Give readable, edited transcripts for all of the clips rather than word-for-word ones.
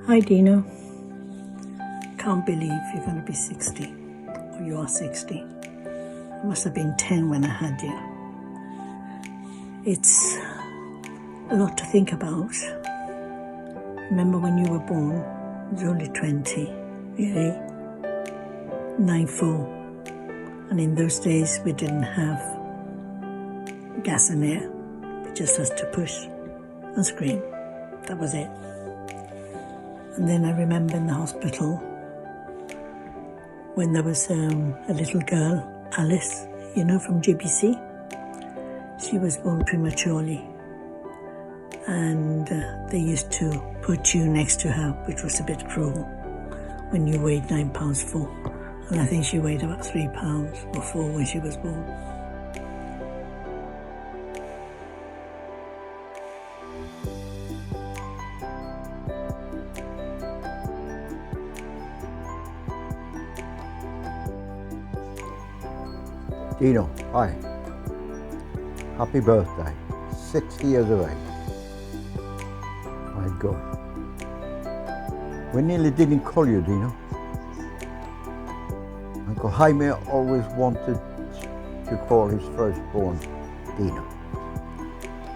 Hi Dino. Can't believe you're going to be 60. Or you are 60. I must have been 10 when I had you. It's a lot to think about. Remember when you were born, you were only 20. Really? 9'4". And in those days we didn't have gas and air. We just had to push and scream. That was it. And then I remember in the hospital when there was a little girl, Alice, you know, from GBC. She was born prematurely. And they used to put you next to her, which was a bit cruel, when you weighed 9 pounds 4. And I think she weighed about 3 pounds or 4 when she was born. Dino, hi. Happy birthday. 60 years of age. My God. We nearly didn't call you, Dino. Uncle Jaime always wanted to call his firstborn Dino.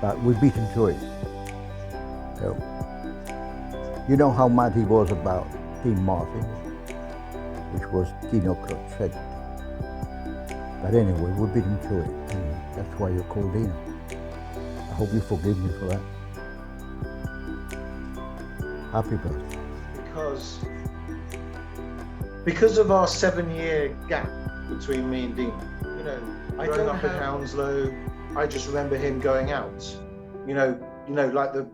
But we beat him to it. So, you know how mad he was about Dean Martin, which was Dino Crochet. But anyway, we beat him to it, and that's why you're called Dino. I hope you forgive me for that. Happy birthday. Because of our 7-year gap between me and Dean, you know, growing up in Hounslow, I just remember him going out. You know, like the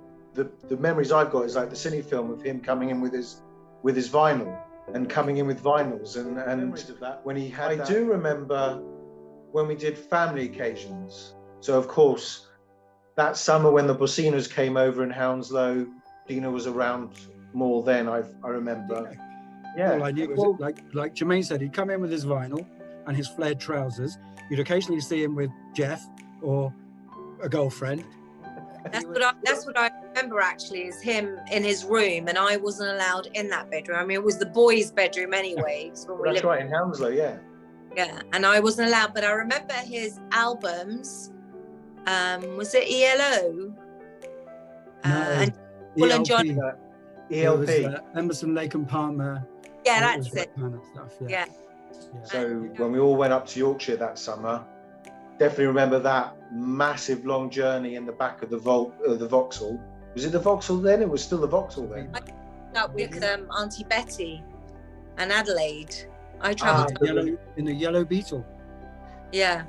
memories I've got is like the cine film of him coming in with his vinyl and coming in with vinyls and when he had. I do remember when we did family occasions. So of course, that summer when the Bocinas came over in Hounslow, Dino was around more then. I remember. Yeah. All I knew was like Jermaine said, he'd come in with his vinyl and his flared trousers. You'd occasionally see him with Jeff or a girlfriend. That's what I remember actually, is him in his room, and I wasn't allowed in that bedroom. I mean, it was the boys' bedroom anyway. That's right, in Hounslow, yeah. Yeah, and I wasn't allowed, but I remember his albums. Was it ELO? No, Will and John. ELP. Emerson, Lake and Palmer. Yeah, that's it. Kind of stuff, yeah. So when we all went up to Yorkshire that summer, definitely remember that massive long journey in the back of the Vauxhall. Was it the Vauxhall then? It was still the Vauxhall then. I up with Auntie Betty and Adelaide. I travelled in the Yellow Beetle. Yeah.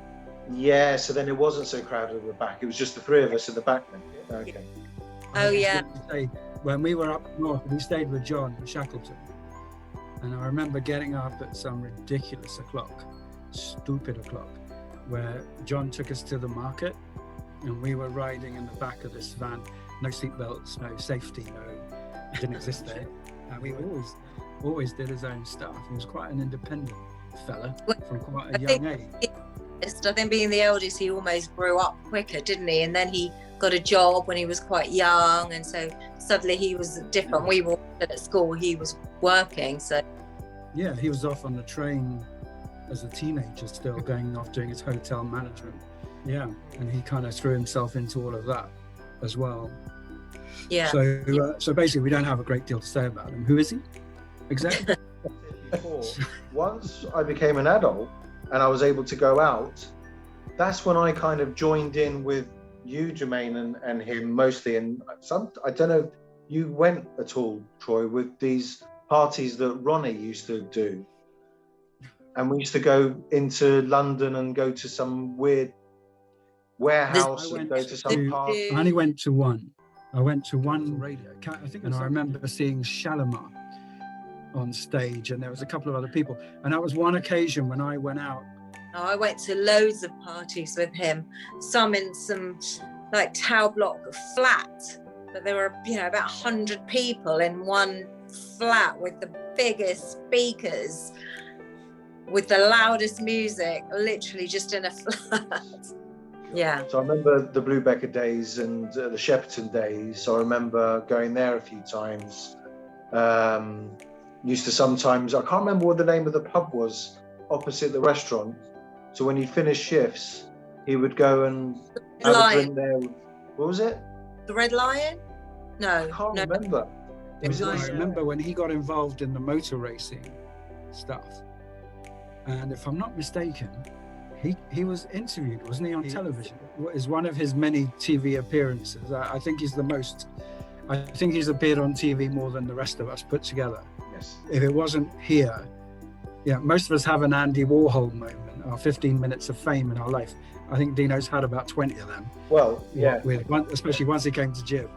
Yeah, so then it wasn't so crowded at the back. It was just the three of us at the back then. Okay. Oh yeah. When we were up north, we stayed with John in Shackleton. And I remember getting up at some ridiculous stupid o'clock, where John took us to the market and we were riding in the back of this van. No seatbelts, no safety, didn't exist there. And we always did his own stuff. He was quite an independent fella from quite a young age. I think being the eldest, he almost grew up quicker, didn't he? And then he got a job when he was quite young, and so suddenly he was different. We were at school, he was working, so. Yeah, he was off on the train as a teenager, still going off doing his hotel management. Yeah, and he kind of threw himself into all of that as well. Yeah. So basically, we don't have a great deal to say about him. Who is he exactly? Once I became an adult and I was able to go out, that's when I kind of joined in with you, Jermaine, and him mostly. And I don't know if you went at all, Troy, with these parties that Ronnie used to do. And we used to go into London and go to some weird warehouse and go to some party. I only went to one. I went to one radio, I think, and I remember seeing Shalimar on stage, and there was a couple of other people. And that was one occasion when I went out. Oh, I went to loads of parties with him, some in some like tower block flat, but there were, about 100 people in one flat with the biggest speakers, with the loudest music, literally just in a flat. Yeah. So I remember the Bluebecker days and the Shepperton days. So I remember going there a few times. used to sometimes, I can't remember what the name of the pub was opposite the restaurant. So when he finished shifts, he would go and have a drink there. What was it? The Red Lion? No. I can't remember. I remember when he got involved in the motor racing stuff, and if I'm not mistaken, he was interviewed, wasn't he, on television? It was one of his many TV appearances. I think he's appeared on TV more than the rest of us put together. Yes. If it wasn't here, yeah, most of us have an Andy Warhol moment, our 15 minutes of fame in our life. I think Dino's had about 20 of them. Well, yeah. Especially once he came to Jib.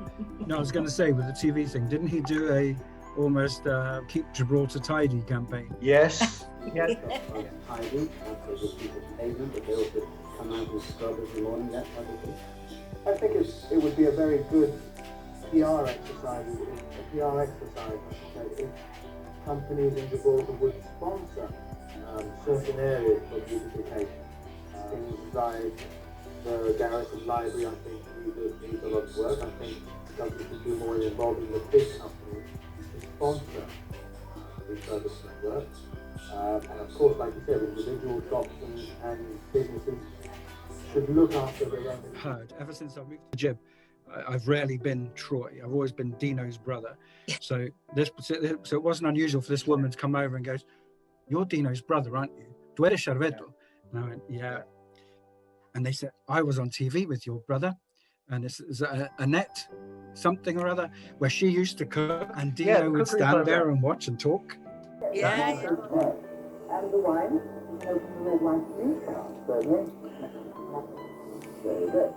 No, I was going to say, with the TV thing, didn't he do a almost Keep Gibraltar Tidy campaign? Yes. Yeah. Tidy, after the people's pavement, but they also come out and scrub every morning, that type of thing. I think it would be a very good PR exercise, if companies in Gibraltar would sponsor certain areas for beautification. Things like the Garrison Library, I think, needs a lot of work. I think government could do more in involving the big companies to sponsor refurbishment work. And of course, like you said, individual shops and businesses should look after their own. Heard ever since I've moved to Jib, I've rarely been Troy. I've always been Dino's brother. So it wasn't unusual for this woman to come over and goes, "You're Dino's brother, aren't you? Tu eres Charveto?" And I went, "Yeah." And they said, "I was on TV with your brother, and this is Annette something or other, where she used to cook, and Dino would stand there and watch and talk." Yeah. And the wine? Open the red wine, please. Certainly. Very good.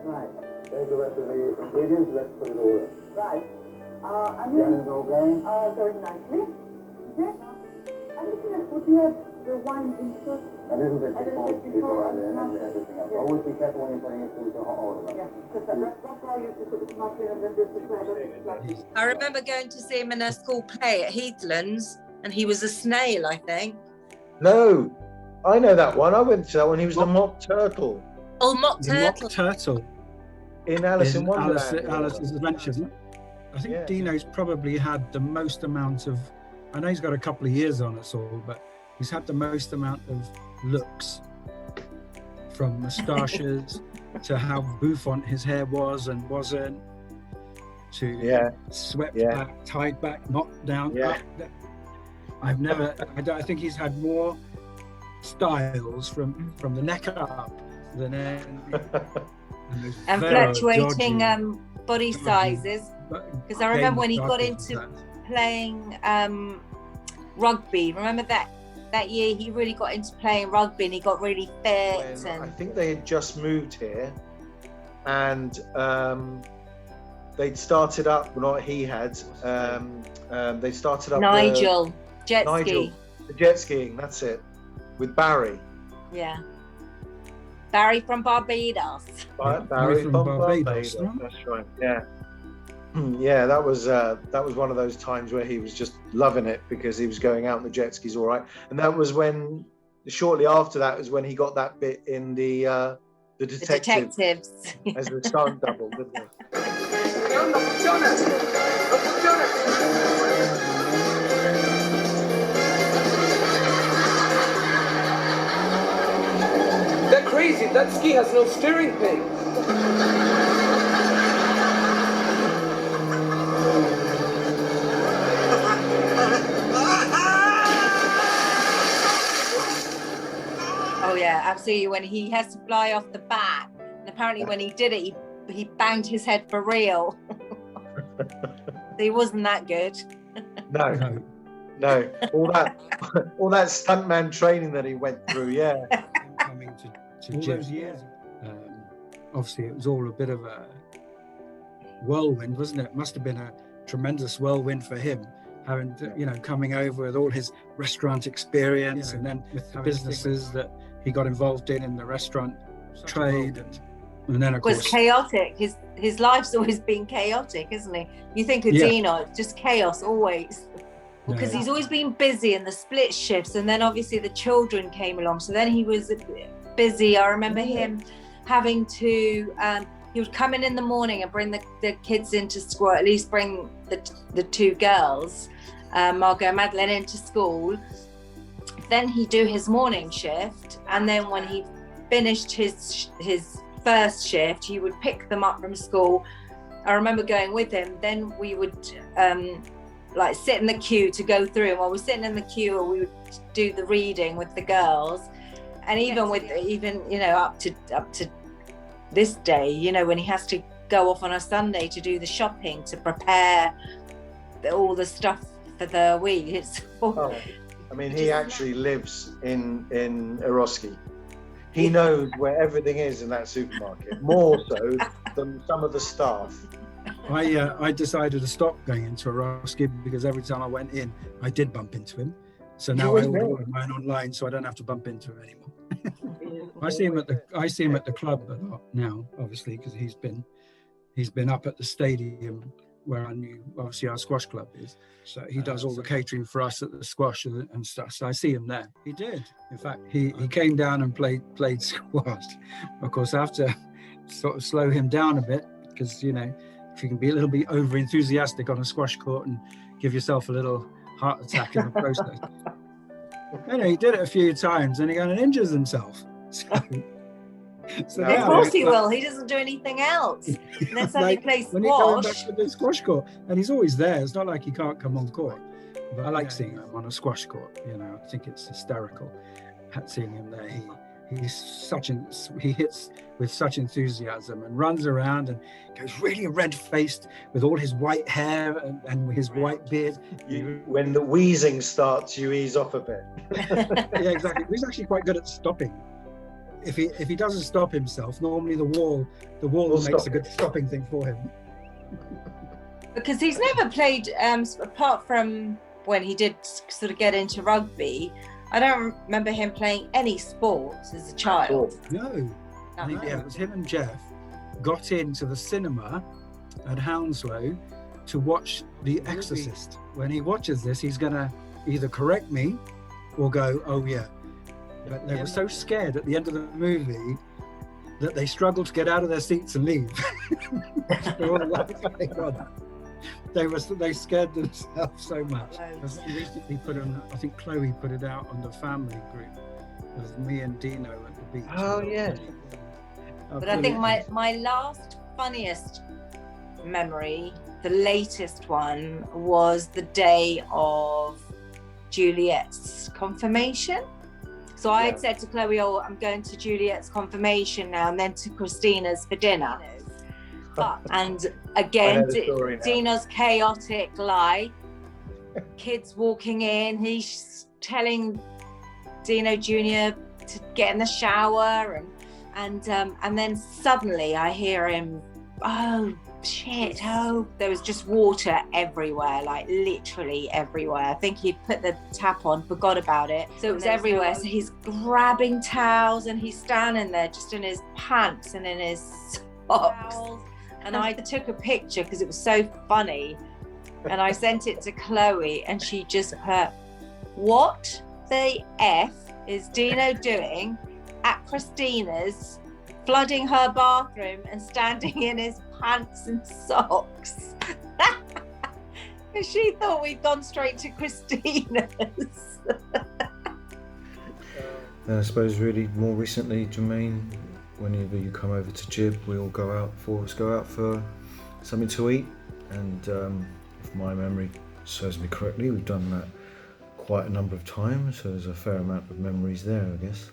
Right. There's the rest of the ingredients. Let's put it all in. Right. And then it's all going? Going nicely. Yes. And looking at what you have, the wine in first. A little bit before and then everything else. Always be careful when you're putting it into hot oil. Yeah, because that's why you have to put the tomato and then the I remember going to see him in a school play at Heathlands, and he was a snail, I think. No, I know that one. I went to that one. He was the Mock Turtle. Oh, Mock The Turtle. Mock Turtle In Alice in Wonderland. Alice's Adventures. I think Dino's probably had the most amount of, I know he's got a couple of years on us all, but he's had the most amount of looks, from moustaches to how bouffant his hair was and wasn't, to swept back, tied back, knocked down, up. I think he's had more styles from the neck up than and fluctuating body sizes. Because I remember when he got into playing rugby. Remember that year he really got into playing rugby and he got really fit. I think they had just moved here, and they'd started up. Well, not he had. They started up. Nigel jet Nigel, ski. The jet skiing. That's it. With Barry. Yeah. Barry from Barbados. Barry from Barbados. That's right. Yeah. Yeah, that was one of those times where he was just loving it because he was going out on the jet skis all right. And that was when, shortly after that, was when he got that bit in the Detectives as the stunt double, didn't he? They're crazy. That ski has no steering pin. Oh yeah, absolutely. When he has to fly off the back, and apparently when he did it, he banged his head for real. He wasn't that good. No. All that stuntman training that he went through. Yeah. Coming to all those years. Obviously, it was all a bit of a whirlwind, wasn't it? It must have been a tremendous whirlwind for him, having to, coming over with all his restaurant experience, and then with the businesses that he got involved in the restaurant trade, and then of course it was chaotic. His life's always been chaotic, isn't he? You think of Dino, just chaos always. Because he's always been busy in the split shifts, and then obviously the children came along, so then he was busy. I remember him having to he would come in the morning and bring the kids into school, at least bring the two girls, Margot and Madeline, into school. Then he'd do his morning shift, and then when he finished his first shift, he would pick them up from school. I remember going with him. Then we would like sit in the queue to go through, and while we're sitting in the queue, we would do the reading with the girls. And even you know, up to this day, you know, when he has to go off on a Sunday to do the shopping, to prepare all the stuff for the week, it's I mean, he actually lives in Eroski. He knows where everything is in that supermarket, more so than some of the staff. I decided to stop going into Eroski because every time I went in, I did bump into him. So now I order mine online, so I don't have to bump into him anymore. I see him at the club a lot now, obviously, because he's been up at the stadium where obviously our squash club is. So he does all the catering for us at the squash and stuff. So I see him there. He did. In fact, he came down and played squash. Of course, I have to sort of slow him down a bit because, you know, if you can be a little bit over enthusiastic on a squash court and give yourself a little heart attack in the process. You know, he did it a few times and he kind of injures himself. So of course he will. He doesn't do anything else. And then suddenly plays when he goes squash. back to the squash court, and he's always there. It's not like he can't come on court. But I like seeing him on a squash court. You know, I think it's hysterical seeing him there. He hits with such enthusiasm and runs around and goes really red-faced with all his white hair and his white beard. When the wheezing starts, you ease off a bit. Yeah, exactly. He's actually quite good at stopping. If he doesn't stop himself, normally the wall makes a good stopping thing for him. Because he's never played, apart from when he did sort of get into rugby, I don't remember him playing any sports as a child. No. I think it was him and Jeff got into the cinema at Hounslow to watch The Exorcist. When he watches this, he's going to either correct me or go, oh yeah. But they were so scared at the end of the movie that they struggled to get out of their seats and leave. They scared themselves so much. Recently I think Chloe put it out on the family group. It was me and Dino at the beach. Oh yeah. But I think my last funniest memory, the latest one, was the day of Juliet's confirmation. So I had said to Chloe, oh, I'm going to Juliet's confirmation now and then to Christina's for dinner. And again, Dino's chaotic life, kids walking in, he's telling Dino Jr. to get in the shower and then suddenly I hear him, oh shit, oh, there was just water everywhere, like literally everywhere. I think he'd put the tap on, forgot about it, so it was everywhere. So he's grabbing towels and he's standing there just in his pants and in his socks, and I took a picture because it was so funny and I sent it to Chloe and she just put, what the F is Dino doing at Christina's, flooding her bathroom and standing in his pants and socks? Because she thought we'd gone straight to Christina's. And I suppose really more recently, Jermaine, whenever you come over to Jib, we all go out for something to eat. And if my memory serves me correctly, we've done that quite a number of times, so there's a fair amount of memories there, I guess.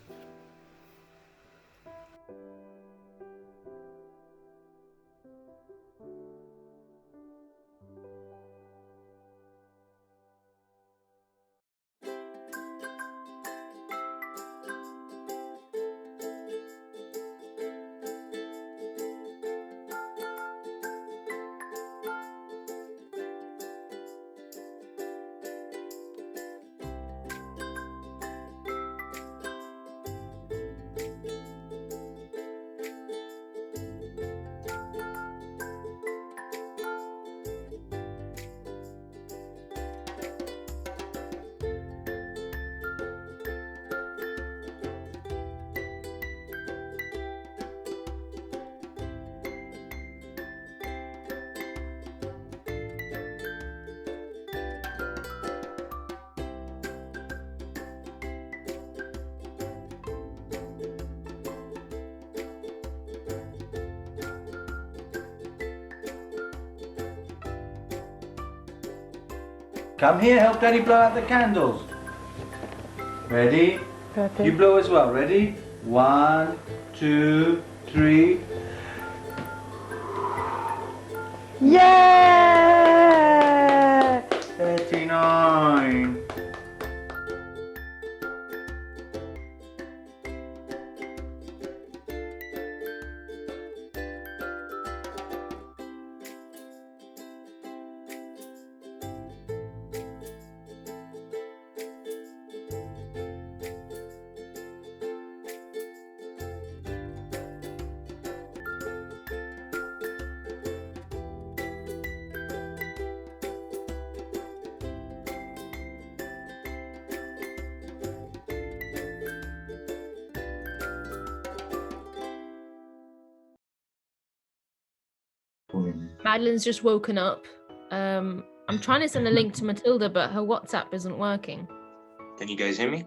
Come here, help Daddy blow out the candles. Ready? Okay. You blow as well. Ready? 1, 2, 3. Yeah! 39. Madeline's just woken up. I'm trying to send a link to Matilda, but her WhatsApp isn't working. Can you guys hear me?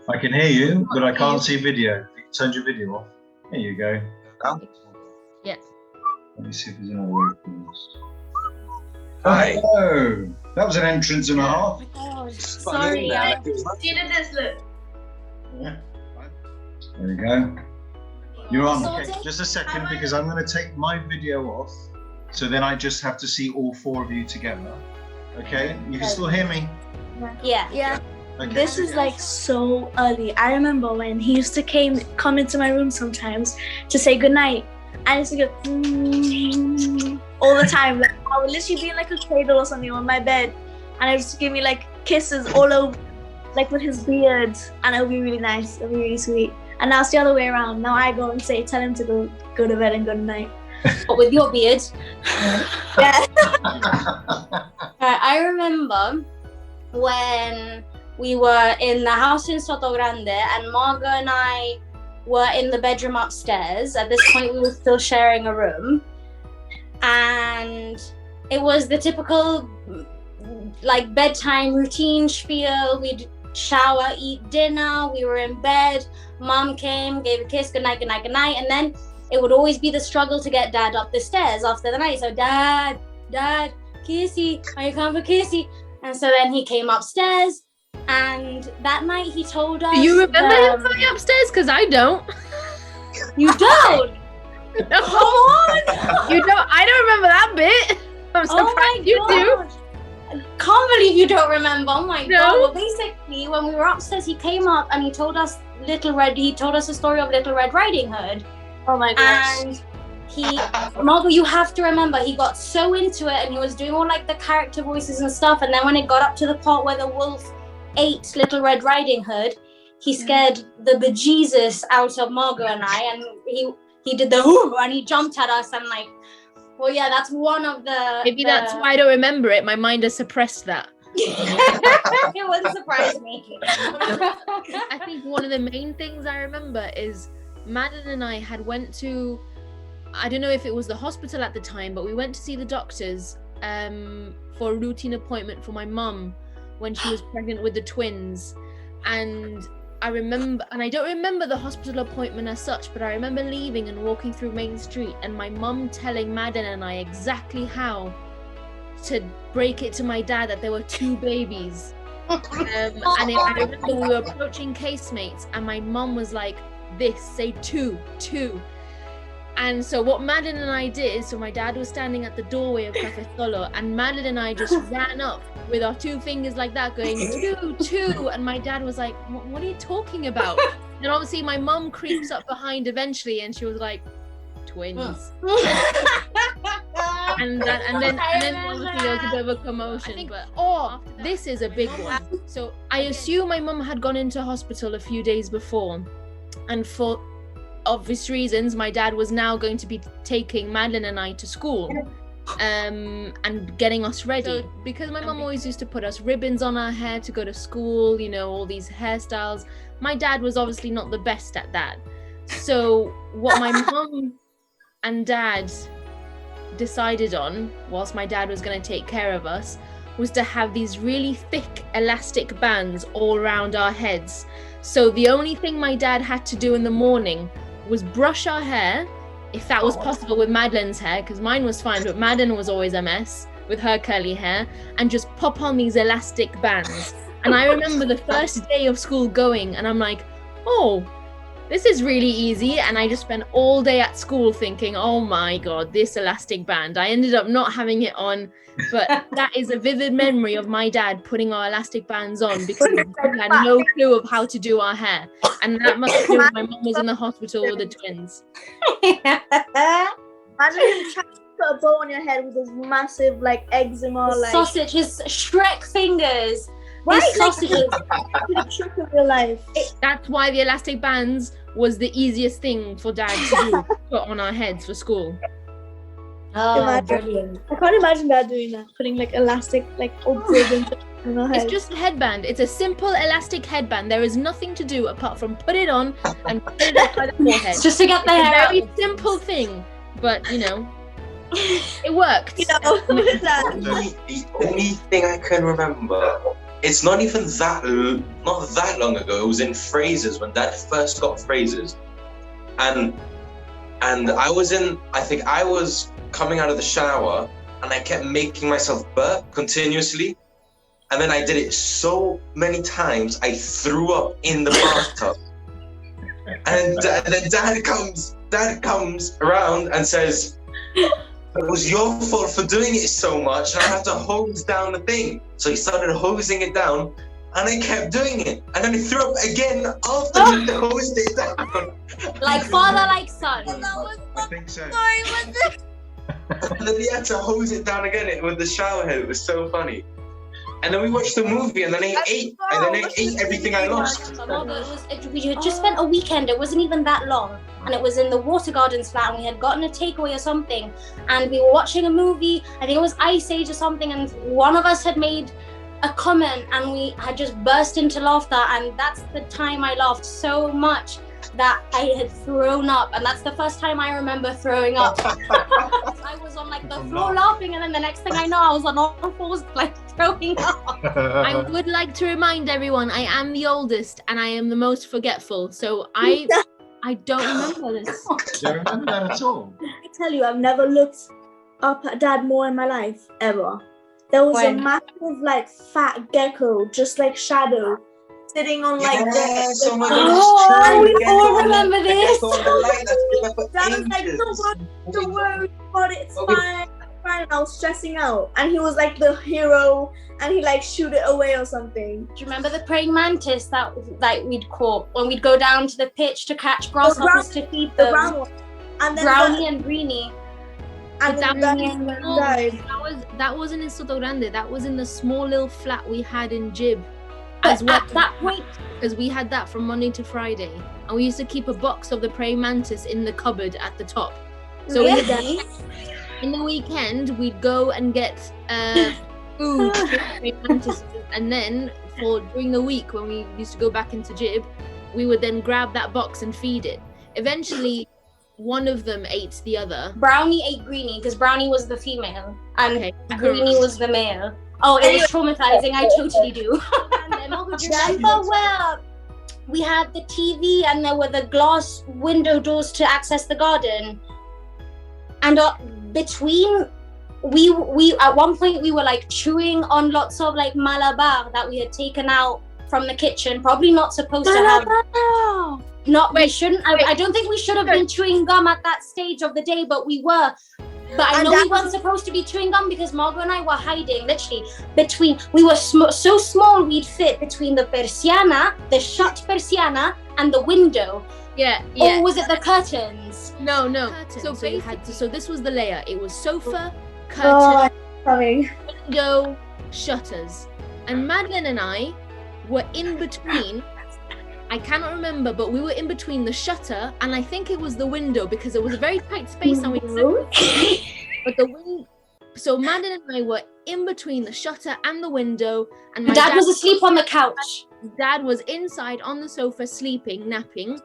I can hear you, but I can't see video. You can turn your video off. There you go. Oh. Yeah. Let me see if there's another way for this. Hi. Oh, that was an entrance and a half. Oh, sorry, I did this look. Yeah. There we go. You're on. Okay, just a second, because I'm going to take my video off, so then I just have to see all 4 of you together. Okay? You can still hear me? Yeah. Yeah. Okay, This so is like so early. I remember when he used to come into my room sometimes to say goodnight. I used to go all the time. Like I would literally be in like a cradle or something on my bed, and I used to give me like kisses all over, like with his beard, and it would be really nice. It would be really sweet. And now it's the other way around. Now I go and tell him to go to bed and good night. But with your beard. Yeah. I remember when we were in the house in Soto Grande and Margot and I were in the bedroom upstairs. At this point, we were still sharing a room. And it was the typical like bedtime routine spiel. We'd shower, eat dinner, we were in bed. Mom came, gave a kiss, good night, good night, good night. And then it would always be the struggle to get Dad up the stairs after the night. So Dad, Kissy, are you coming for Kissy? And so then he came upstairs, and that night he told us. Do you remember him coming upstairs? Because I don't. You don't? No. Come on! You don't? I don't remember that bit. I'm surprised you do. Can't believe you don't remember. Oh my No. god. Well, basically, when we were upstairs, he came up and he told us the story of Little Red Riding Hood. Oh my gosh. And Margot, you have to remember, he got so into it and he was doing all like the character voices and stuff. And then when it got up to the part where the wolf ate Little Red Riding Hood, he scared the bejesus out of Margot and I, and he did the whoo, and he jumped at us. And like, well, yeah, that's one of the. Maybe that's why I don't remember it. My mind has suppressed that. It wouldn't surprise me. I think one of the main things I remember is Madeline and I had went to, I don't know if it was the hospital at the time, but we went to see the doctors for a routine appointment for my mum when she was pregnant with the twins. And I remember, and I don't remember the hospital appointment as such, but I remember leaving and walking through Main Street and my mum telling Madeline and I exactly how to break it to my dad that there were 2 babies. I remember we were approaching casemates and my mum was like, say 2. And so what Madeline and I did, so my dad was standing at the doorway of Cafe Solo, and Madeline and I just ran up with our 2 fingers like that going 2, and my dad was like, what are you talking about? And obviously my mum creeps up behind eventually and she was like, twins. and then obviously there was a bit of a commotion. This is a big one. So I assume my mum had gone into hospital a few days before, and for obvious reasons my dad was now going to be taking Madeline and I to school and getting us ready. So, because my mum always used to put us ribbons on our hair to go to school, you know, all these hairstyles, my dad was obviously not the best at that. So what my mum and dad decided on, whilst my dad was going to take care of us, was to have these really thick elastic bands all around our heads. So the only thing my dad had to do in the morning was brush our hair, if that was possible with Madeline's hair, because mine was fine, but Madeline was always a mess. with her curly hair and just pop on these elastic bands. And I remember the first day of school going, and I'm like, oh, this is really easy. And I just spent all day at school thinking, oh my God, this elastic band. I ended up not having it on, but that is a vivid memory of my dad putting our elastic bands on because he had no clue of how to do our hair. And that must have been when my mum was in the hospital with the twins. Imagine him trying to put a bow on your head with his massive like eczema, like sausage, his Shrek fingers. Right, His sausages. the trick of your life. That's why the elastic bands was the easiest thing for Dad to do, put on our heads for school. Oh, brilliant. I can't imagine Dad doing that, putting like elastic, like on our head. It's just a headband. It's a simple elastic headband. There is nothing to do apart from put it on and put it up by the forehead. It's just to get the hair a very out. simple thing, but you know, it worked. The only thing I can remember, it's not even not that long ago. It was in Frasers when Dad first got Frasers, and I think I was coming out of the shower and I kept making myself burp continuously, and then I did it so many times I threw up in the bathtub, and then Dad comes around and says, it was your fault for doing it so much, and I had to hose down the thing. So he started hosing it down, and I kept doing it. And then he threw up again after he hosed it down. Like father, like son. I think so. And then he had to hose it down again with the shower head. It was so funny. And then we watched the movie, and then I ate everything I lost. We had just spent a weekend. It wasn't even that long, and it was in the Water Gardens flat. And we had gotten a takeaway or something, and we were watching a movie. I think it was Ice Age or something, and one of us had made a comment, and we had just burst into laughter. And that's the time I laughed so much that I had thrown up, and that's the first time I remember throwing up. I was on like the floor laughing, and then the next thing I know, I was on all fours like throwing up. I would like to remind everyone I am the oldest and I am the most forgetful, so I don't remember this. Do you remember that at all? I tell you, I've never looked up at Dad more in my life ever. There was a massive like fat gecko, just like shadow, sitting on like we all remember this. Dad was like, don't worry about it, it's fine. And I was stressing out, and he was like the hero, and he like shoot it away or something. Do you remember the praying mantis that like we'd caught when we'd go down to the pitch to catch grasshoppers to feed them? The brown one. And then Brownie and Greenie. And that wasn't in Soto Grande. That was in the small little flat we had in Jib. As well, at that point, because we had that from Monday to Friday, and we used to keep a box of the praying mantis in the cupboard at the top. So really? in the weekend, we'd go and get food for the praying mantises, and then during the week when we used to go back into Jib, we would then grab that box and feed it. Eventually, one of them ate the other. Brownie ate Greenie because Brownie was the female and Greenie was the male. Oh, it was traumatizing. I totally do. Remember where we had the TV and there were the glass window doors to access the garden? And between we at one point we were like chewing on lots of like malabar that we had taken out from the kitchen. Probably not supposed to have. We shouldn't. I don't think we should have been chewing gum at that stage of the day, but we were. But I know we weren't supposed to be chewing gum because Margot and I were hiding literally between. We were so small we'd fit between the persiana, the shut persiana, and the window. Yeah. Or was it the curtains? No. Curtains. So this was the layer. It was sofa, curtain, window, shutters, and Madeline and I were in between. I cannot remember, but we were in between the shutter and I think it was the window because it was a very tight space and we so Madeline and I were in between the shutter and the window, and my dad was asleep on the couch. Dad was inside on the sofa sleeping, napping.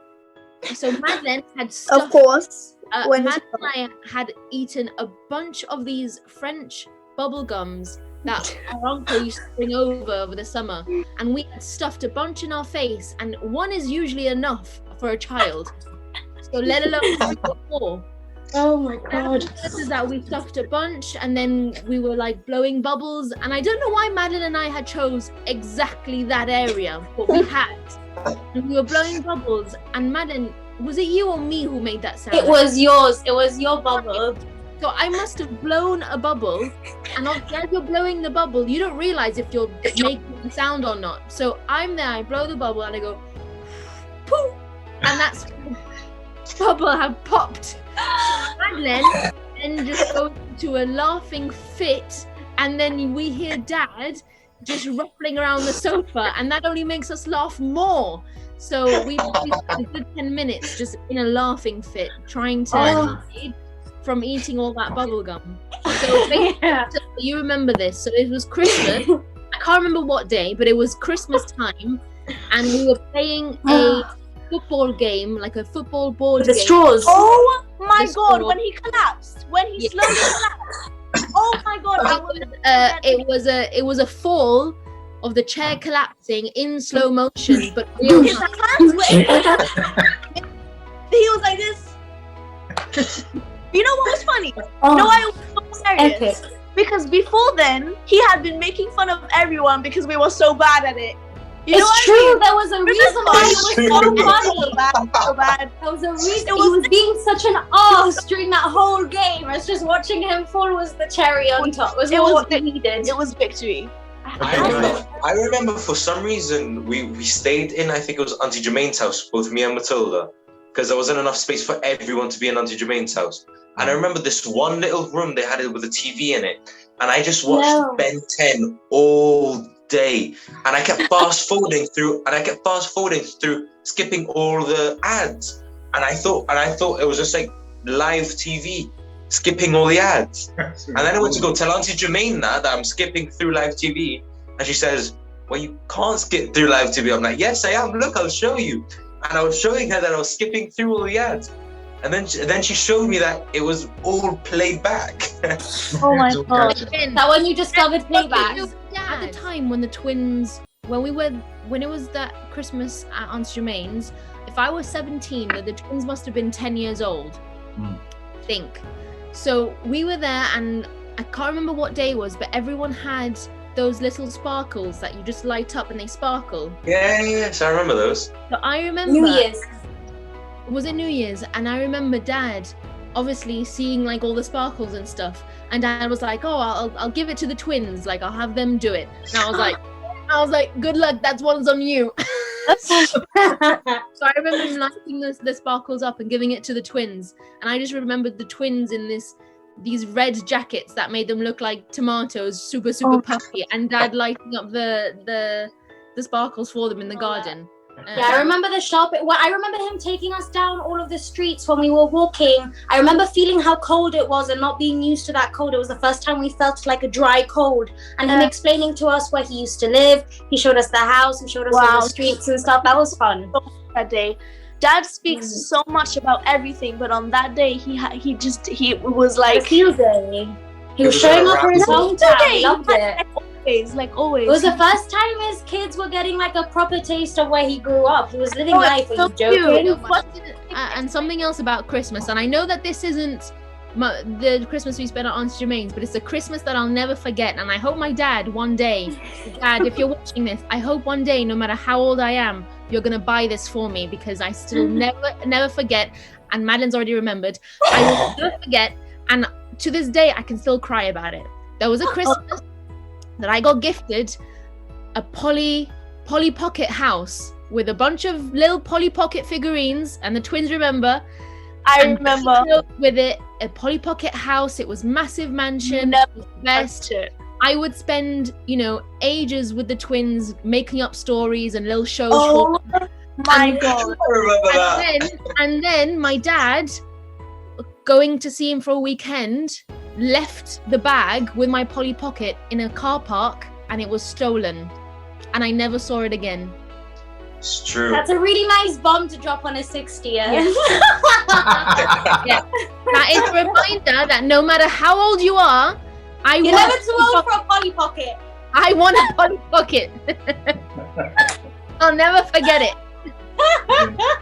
So Madeline had stuffed, of course. Madeline and I had eaten a bunch of these French bubble gums that our uncle used to bring over the summer, and we had stuffed a bunch in our face, and one is usually enough for a child, so let alone 3 or 4. Oh my god. Is that we stuffed a bunch and then we were like blowing bubbles, and I don't know why Madeline and I had chose exactly that area, but we had. And we were blowing bubbles, and Madeline, was it you or me who made that sound? It was yours. It was your bubble. So I must have blown a bubble, and as you're blowing the bubble, you don't realize if you're making the sound or not. So I'm there, I blow the bubble, and I go, poof, and that's when the bubble had popped. Madeline then just goes into a laughing fit, and then we hear Dad just ruffling around the sofa, and that only makes us laugh more. So we spent a good 10 minutes just in a laughing fit, trying to hide from eating all that bubble gum. So you remember this. So it was Christmas. I can't remember what day, but it was Christmas time, and we were playing a football game, like a football board game. The straws. Oh my god, when he collapsed. When he slowly collapsed. Oh my god. It was a fall of the chair collapsing in slow motion, but real his hands were he was like this. You know what was funny? Oh. No, I was serious. Epic. Because before then, he had been making fun of everyone because we were so bad at it. You know It's what I true. mean? There was a reason why he was so funny. So bad. There was a reason. He was being such an arse during that whole game. I was just watching him fall was the cherry on top. It was what we needed. It was victory. I remember for some reason we stayed in, I think it was Auntie Jermaine's house, both me and Matilda, because there wasn't enough space for everyone to be in Auntie Jermaine's house. And I remember this one little room, they had it with a TV in it. And I just watched Ben 10 all day. And I kept fast forwarding through, skipping all the ads. And I thought it was just like live TV, skipping all the ads. And then I went to go tell Auntie Jermaine that I'm skipping through live TV. And she says, well, you can't skip through live TV. I'm like, yes, I am. Look, I'll show you. And I was showing her that I was skipping through all the ads. And then she showed me that it was all played back. Oh my god. That when you discovered playbacks. At the time when it was that Christmas at Auntie Jermaine's, if I was 17, the twins must have been 10 years old, I think. So we were there, and I can't remember what day it was, but everyone had those little sparkles that you just light up and they sparkle. Yes, I remember those. So I remember New Year's. Was it New Year's? And I remember Dad obviously seeing like all the sparkles and stuff, and Dad was like, oh, I'll give it to the twins, like I'll have them do it. And I was like, good luck, that's one's on you. So I remember him lighting the sparkles up and giving it to the twins, and I just remembered the twins in these red jackets that made them look like tomatoes, super puffy, and Dad lighting up the sparkles for them in the garden. Yeah, I remember the shop. I remember him taking us down all of the streets when we were walking. I remember feeling how cold it was and not being used to that cold. It was the first time we felt like a dry cold. And him explaining to us where he used to live. He showed us the house. He showed us all the streets and stuff. That was fun. That day, Dad speaks so much about everything, but on that day, he was like field day. He was showing off his hometown. I loved it. Always. It was the first time his kids were getting like a proper taste of where he grew up. He was living life. He was joking. And something else about Christmas, and I know that this isn't the Christmas we spent at Auntie Jermaine's, but it's a Christmas that I'll never forget. And I hope my dad one day, Dad, if you're watching this, I hope one day, no matter how old I am, you're gonna buy this for me, because I still never forget. And Madeline's already remembered. I will never forget, and to this day I can still cry about it. There was a Christmas that I got gifted a Polly Pocket house with a bunch of little Polly Pocket figurines, and the twins remember. I remember with it a Polly Pocket house. It was massive mansion. Best. I would spend, ages with the twins making up stories and little shows. Oh my god! I remember that. And then my dad, going to see him for a weekend, left the bag with my Polly Pocket in a car park, and it was stolen, and I never saw it again. It's true. That's a really nice bomb to drop on a 60th. Yeah. That is a reminder that no matter how old you are, you're never too old for a Polly Pocket. I want a Polly Pocket. I'll never forget it.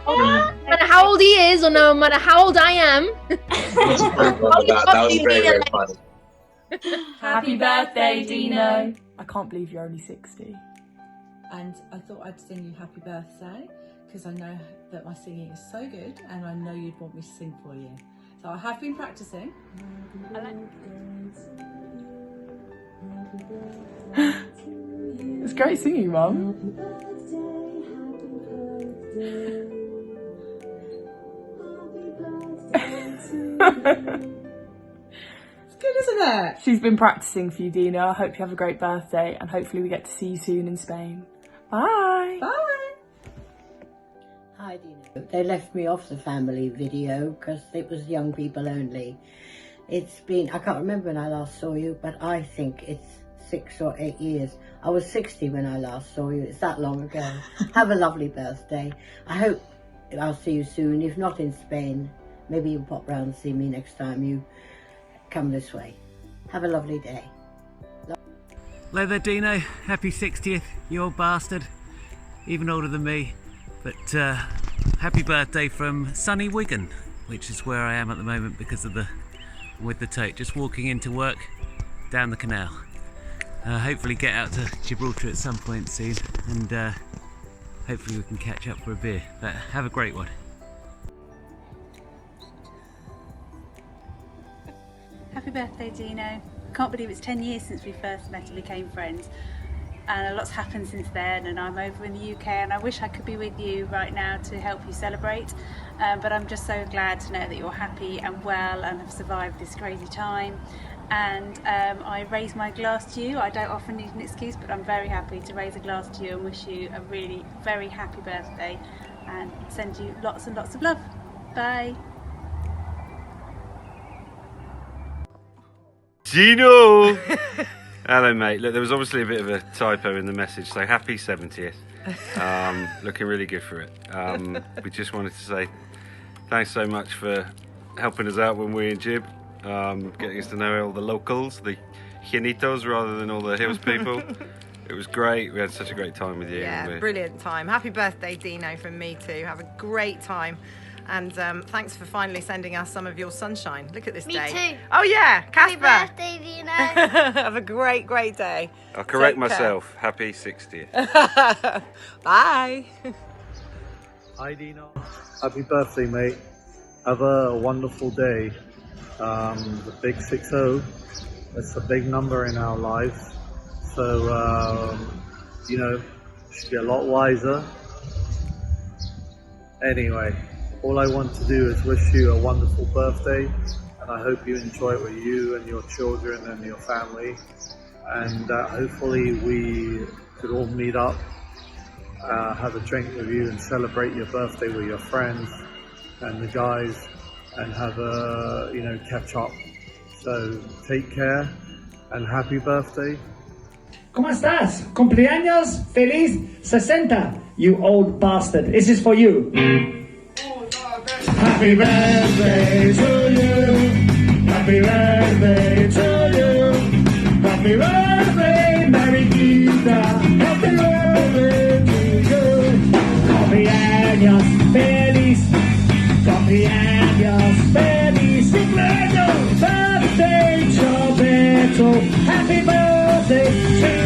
No matter how old he is, or no matter how old I am. That was very, very funny. Happy birthday, Dino. I can't believe you're only 60. And I thought I'd sing you happy birthday because I know that my singing is so good and I know you'd want me to sing for you. So I have been practicing. It's great singing, Mum. It's good, isn't it? She's been practicing for you, Dina. I hope you have a great birthday and hopefully we get to see you soon in Spain. Bye. Bye. Hi, Dina. They left me off the family video because it was young people only. It's been, I can't remember when I last saw you, but I think it's 6 or 8 years. I was 60 when I last saw you. It's that long ago. Have a lovely birthday. I hope I'll see you soon. If not in Spain, maybe you'll pop round and see me next time you come this way. Have a lovely day. Hello there, Dino. Happy 60th, you old bastard. Even older than me. But happy birthday from sunny Wigan, which is where I am at the moment because of with the tote. Just walking into work down the canal. Hopefully get out to Gibraltar at some point soon, and hopefully we can catch up for a beer. But have a great one. Happy birthday, Dino. Can't believe it's 10 years since we first met and became friends. And a lot's happened since then, and I'm over in the UK and I wish I could be with you right now to help you celebrate. But I'm just so glad to know that you're happy and well and have survived this crazy time. And I raise my glass to you. I don't often need an excuse, but I'm very happy to raise a glass to you and wish you a really very happy birthday and send you lots and lots of love. Bye. Gino! Hello, mate. Look, there was obviously a bit of a typo in the message, so happy 70th. Looking really good for it. We just wanted to say thanks so much for helping us out when we were in Jib, getting us to know all the locals, the Gianitos rather than all the hills people. It was great. We had such a great time with you. Yeah, brilliant time. Happy birthday, Dino, from me too. Have a great time. And thanks for finally sending us some of your sunshine. Look at this day. Me too. Oh yeah, Casper. Happy birthday, Dino. Have a great, great day. I'll correct Take care. myself. Happy 60th. Bye. Hi, Dino. Happy birthday, mate. Have a wonderful day. The big 60. That's a big number in our lives. So, you know, should be a lot wiser. Anyway. All I want to do is wish you a wonderful birthday, and I hope you enjoy it with you and your children and your family, and hopefully we could all meet up, have a drink with you and celebrate your birthday with your friends and the guys, and have a, you know, catch up. So take care and happy birthday. ¿Cómo estás? Cumpleaños feliz 60, you old bastard. This is for you. Happy birthday to you. Happy birthday to you. Happy birthday, Mariquita. Happy birthday to you. Cumpleaños feliz. Cumpleaños feliz. Cumpleaños birthday, Chobeto. Happy birthday to you.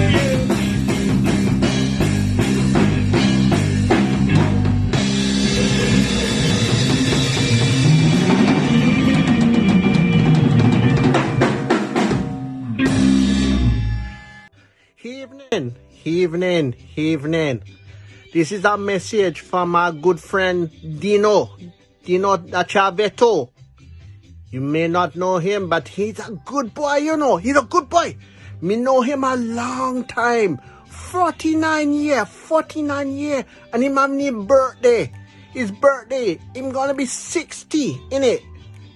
Evening. This is a message from my good friend Dino Chaveto. You may not know him, but he's a good boy, you know. He's a good boy. Me know him a long time. 49 year, and him have his birthday. His birthday, him gonna be 60, innit?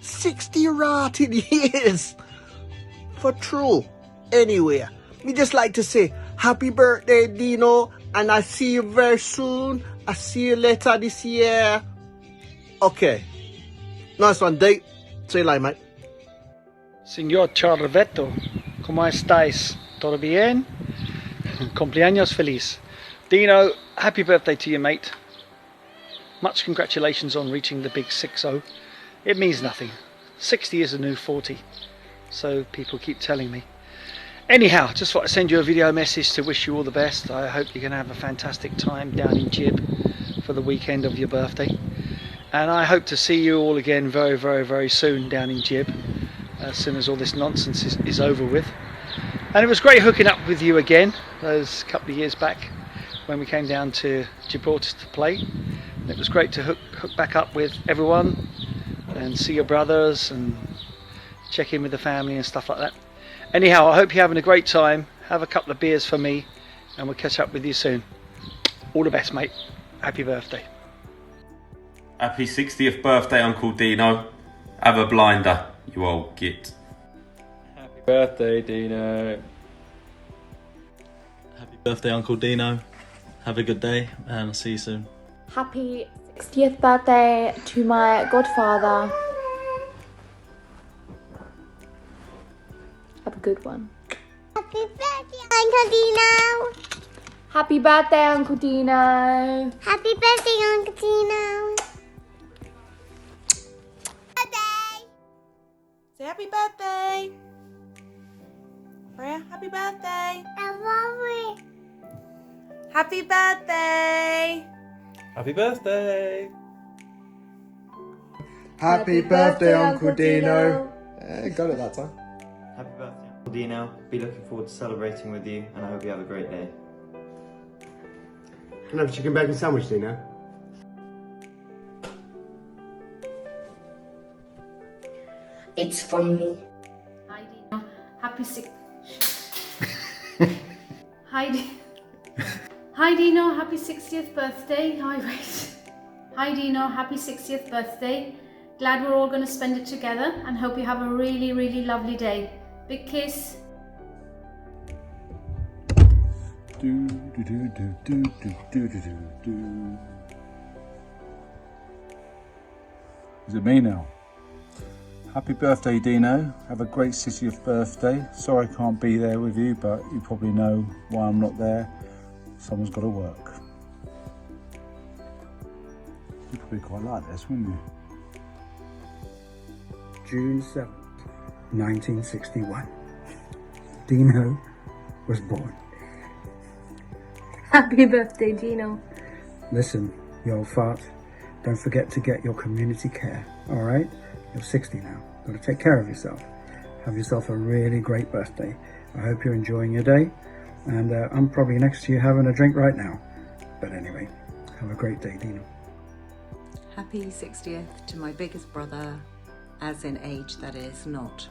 60 rotted years. For true. Anyway, me just like to say, happy birthday, Dino, and I see you very soon. I see you later this year. Okay. Nice one, Dave. Say like, mate. Señor Charveto, ¿cómo estáis? ¿Todo bien? Cumpleaños feliz. Dino, happy birthday to you, mate. much congratulations on reaching the big 6-0. It means nothing. 60 is a new 40, so people keep telling me. Anyhow, just thought I'd send you a video message to wish you all the best. I hope you're going to have a fantastic time down in Jib for the weekend of your birthday. And I hope to see you all again very, very, very soon down in Jib, as soon as all this nonsense is over with. And it was great hooking up with you again those couple of years back when we came down to Gibraltar to play. And it was great to hook back up with everyone and see your brothers and check in with the family and stuff like that. Anyhow, I hope you're having a great time. Have a couple of beers for me and we'll catch up with you soon. All the best, mate. Happy birthday. Happy 60th birthday, Uncle Dino. Have a blinder, you old git. Happy birthday, Dino. Happy birthday, Uncle Dino. Have a good day and I'll see you soon. Happy 60th birthday to my godfather. Have a good one. Happy birthday, Uncle Dino. Happy birthday, Uncle Dino. Happy birthday, Uncle Dino. Say happy birthday. Freya, happy birthday. Happy birthday. Happy birthday. Happy birthday, Uncle Dino. Got it that time. Happy birthday, Uncle Dino. Be looking forward to celebrating with you, and I hope you have a great day. Can I have a chicken bacon sandwich, Dino? It's from me. Hi Dino, happy Hi Dino, happy 60th birthday. Hi Dino, happy 60th birthday. Glad we're all going to spend it together and hope you have a really, really lovely day. Big kiss. Is it me now? Happy birthday, Dino. Have a great 60th birthday. Sorry I can't be there with you, but you probably know why I'm not there. Someone's got to work. You'd probably quite like this, wouldn't you? June 7th, 1961. Dino was born. Happy birthday, Dino. Listen, you old fart, don't forget to get your community care, alright? You're 60 now. Gotta take care of yourself. Have yourself a really great birthday. I hope you're enjoying your day. And I'm probably next to you having a drink right now. But anyway, have a great day, Dino. Happy 60th to my biggest brother, as in age that is, not.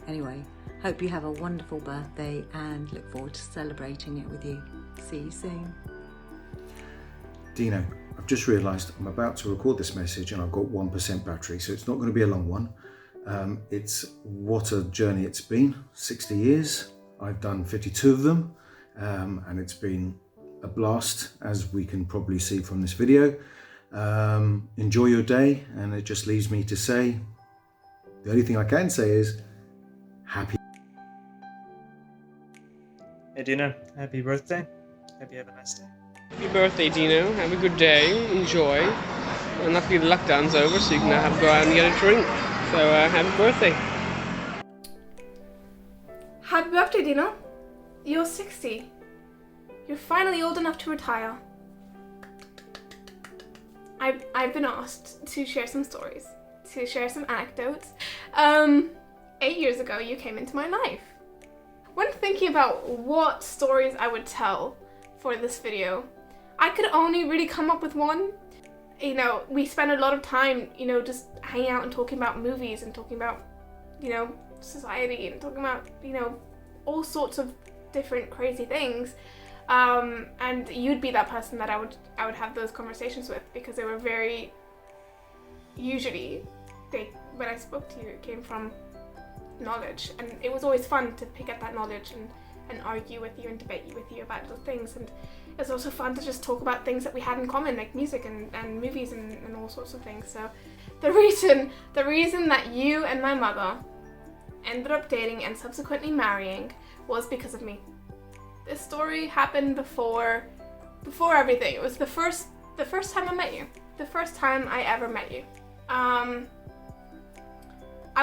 Anyway, hope you have a wonderful birthday and look forward to celebrating it with you. See you soon. Dino, I've just realised I'm about to record this message and I've got 1% battery, so it's not going to be a long one. It's what a journey it's been, 60 years. I've done 52 of them, and it's been a blast, as we can probably see from this video. Enjoy your day, and it just leaves me to say, the only thing I can say is, happy. Hey Dino, happy birthday. Hope you have a nice day. Happy birthday, Dino. Have a good day. Enjoy. And luckily the lockdown's over, so you can now go out and get a drink. So happy birthday. Happy birthday, Dino. You're 60. You're finally old enough to retire. I've been asked to share some stories, to share some anecdotes. 8 years ago, you came into my life. When thinking about what stories I would tell for this video, I could only really come up with one. You know, we spend a lot of time, you know, just hanging out and talking about movies and talking about, you know, society and talking about, you know, all sorts of different crazy things. And you'd be that person that I would have those conversations with, because they were very, usually, when I spoke to you, it came from knowledge, and it was always fun to pick at that knowledge and argue with you and debate with you about those things. And it's also fun to just talk about things that we had in common, like music and movies and all sorts of things. So the reason that you and my mother ended up dating and subsequently marrying was because of me. This story happened before everything. It was the first the first time I met you. The first time I ever met you. I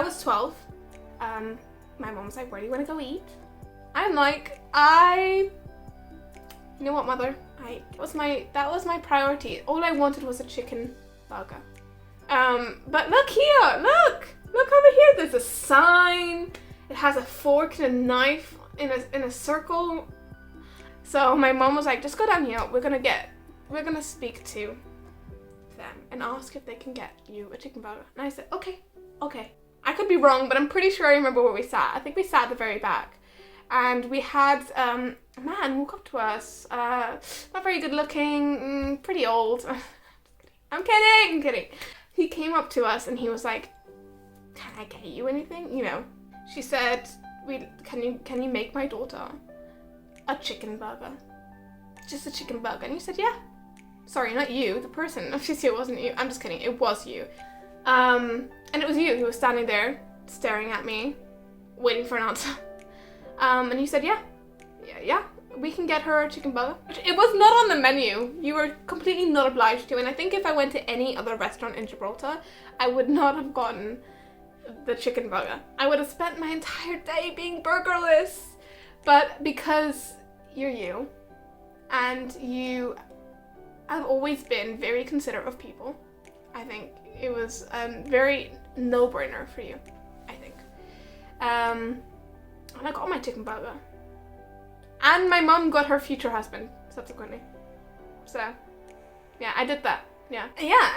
was 12. My mom was like, where do you want to go eat? I'm like, you know what, mother? That was my priority. All I wanted was a chicken burger. But look here, look over here. There's a sign. It has a fork and a knife in a circle. So my mom was like, just go down here. We're gonna speak to them and ask if they can get you a chicken burger. And I said, okay. I could be wrong, but I'm pretty sure I remember where we sat. I think we sat at the very back. And we had a man walk up to us. Not very good looking, pretty old. I'm kidding. He came up to us and he was like, can I get you anything? You know, she said, can you make my daughter a chicken burger? Just a chicken burger. And you said, yeah. Sorry, not you, the person. Obviously it wasn't you. I'm just kidding, it was you. And it was you who was standing there, staring at me, waiting for an answer. And you said, yeah, we can get her a chicken burger. It was not on the menu. You were completely not obliged to. And I think if I went to any other restaurant in Gibraltar, I would not have gotten the chicken burger. I would have spent my entire day being burgerless. But because you're you, and you have always been very considerate of people, I think it was a very no-brainer for you, I think. And I got my chicken burger. And my mum got her future husband subsequently. So, yeah, I did that. Yeah,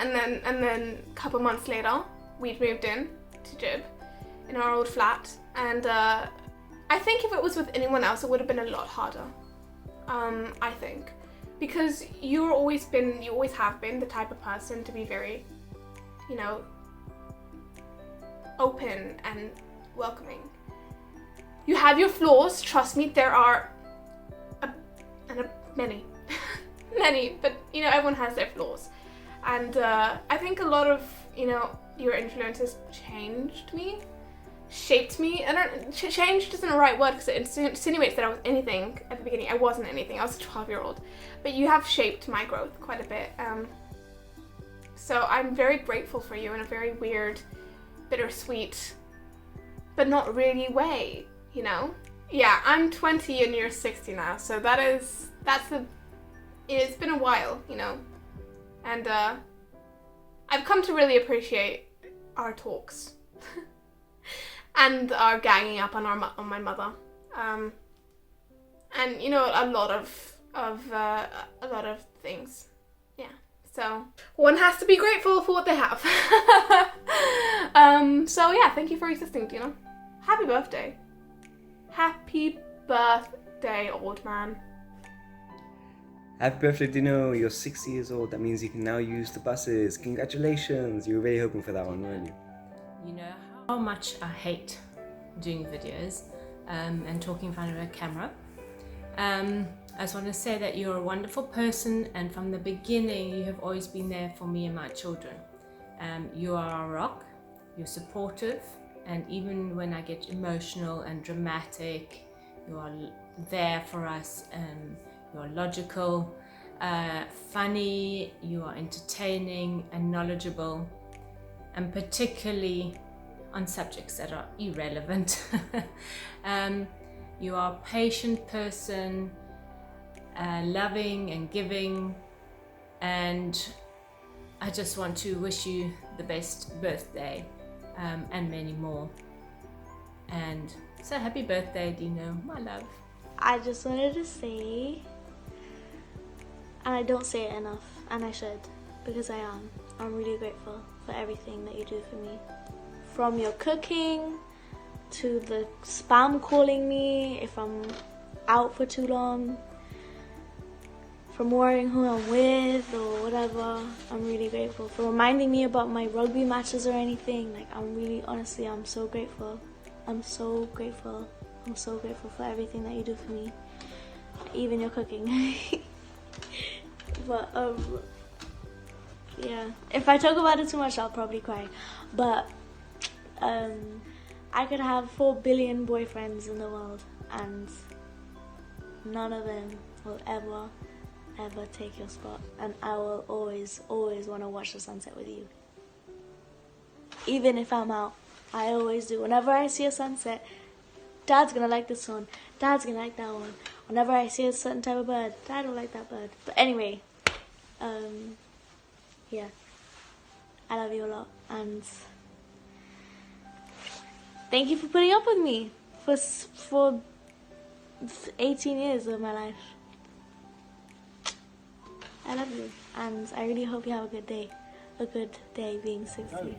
and then a couple months later, we'd moved in to Jib in our old flat. And I think if it was with anyone else, it would have been a lot harder. I think. Because you always have been the type of person to be very, you know, open and welcoming. You have your flaws, trust me, there are many, many, but you know, everyone has their flaws. And I think a lot of, you know, your influences changed me, shaped me. Changed isn't the right word because it insinuates that I was anything at the beginning. I wasn't anything, I was a 12-year-old. But you have shaped my growth quite a bit. So I'm very grateful for you in a very weird, bittersweet, but not really way, you know? Yeah, I'm 20 and you're 60 now, so it's been a while, you know? And I've come to really appreciate our talks and our ganging up on my mother. And you know, a lot of things. Yeah. So one has to be grateful for what they have. So yeah, thank you for existing, Dino. Happy birthday. Happy birthday, old man. Happy birthday, Dino. You're 60 years old. That means you can now use the buses. Congratulations. You were really hoping for that one, weren't you? You know how much I hate doing videos and talking in front of a camera. I just want to say that you're a wonderful person, and from the beginning you have always been there for me and my children. You are a rock, you're supportive, and even when I get emotional and dramatic, you are there for us. You're logical, funny, you are entertaining and knowledgeable, and particularly on subjects that are irrelevant. You are a patient person, loving and giving, and I just want to wish you the best birthday and many more. And so happy birthday, Dino, my love. I just wanted to say, and I don't say it enough, and I should, because I am. I'm really grateful for everything that you do for me. From your cooking, to the spam calling me if I'm out for too long, from worrying who I'm with or whatever. I'm really grateful for reminding me about my rugby matches or anything. Like, I'm really, honestly, I'm so grateful. I'm so grateful. I'm so grateful for everything that you do for me, even your cooking. But yeah, if I talk about it too much, I'll probably cry. But I could have 4 billion boyfriends in the world, and none of them will ever ever take your spot, and I will always, always want to watch the sunset with you. Even if I'm out, I always do. Whenever I see a sunset, Dad's gonna like this one, Dad's gonna like that one. Whenever I see a certain type of bird, Dad will like that bird. But anyway, yeah, I love you a lot, and thank you for putting up with me for 18 years of my life. I love you, and I really hope you have a good day being 60.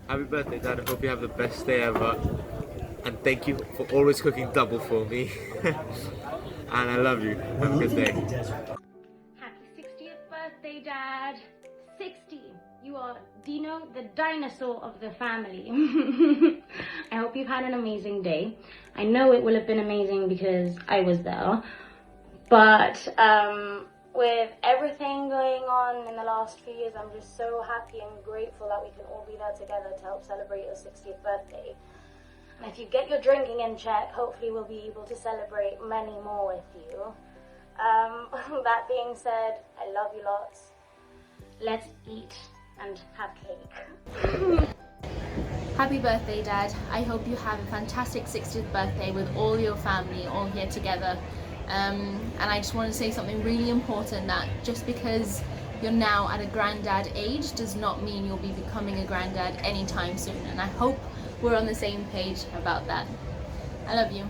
Happy birthday, Dad. I hope you have the best day ever. And thank you for always cooking double for me. And I love you. Have a good day. Happy 60th birthday, Dad. 60. You are Dino, the dinosaur of the family. I hope you've had an amazing day. I know it will have been amazing because I was there. But with everything going on in the last few years, I'm just so happy and grateful that we can all be there together to help celebrate your 60th birthday. And if you get your drinking in check, hopefully we'll be able to celebrate many more with you. That being said, I love you lots. Let's eat and have cake. Happy birthday, Dad. I hope you have a fantastic 60th birthday with all your family all here together. And I just want to say something really important, that just because you're now at a granddad age does not mean you'll be becoming a granddad anytime soon. And I hope we're on the same page about that. I love you.